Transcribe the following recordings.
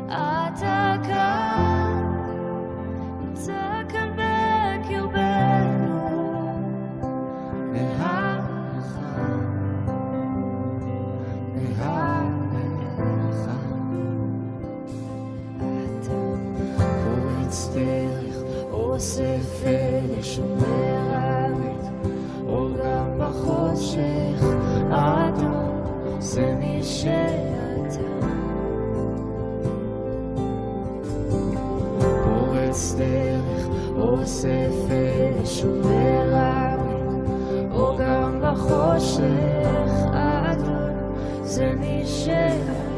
אתה כאן, נמצא כאן בקרבנו, נהלך, נהלך. אתה פורץ דרך, אוסף ושומר הברית, אור גם בחושך, אדון זה מי שאתה. פורץ דרך, אוסף ושומר הברית, אור גם בחושך, אדון זה מי שאתה.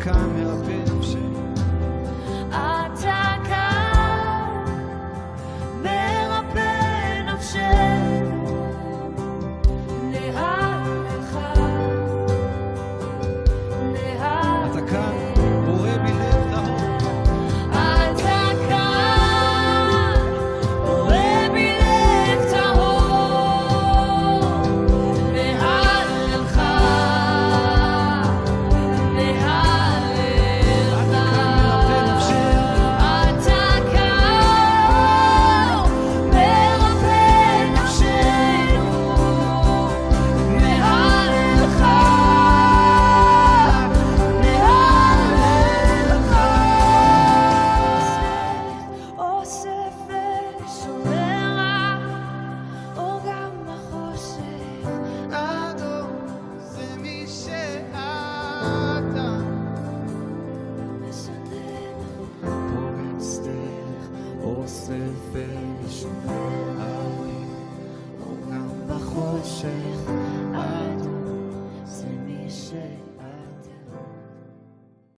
כאן מרפא נפשנו. אתה כאן מרפא נפשנו, נהלך, נהלך. אתה כאן בורא מלב טהור. אתה כאן בורא מלב טהור, נהלך, אוסף ושומר הרים, אור גם בחושך.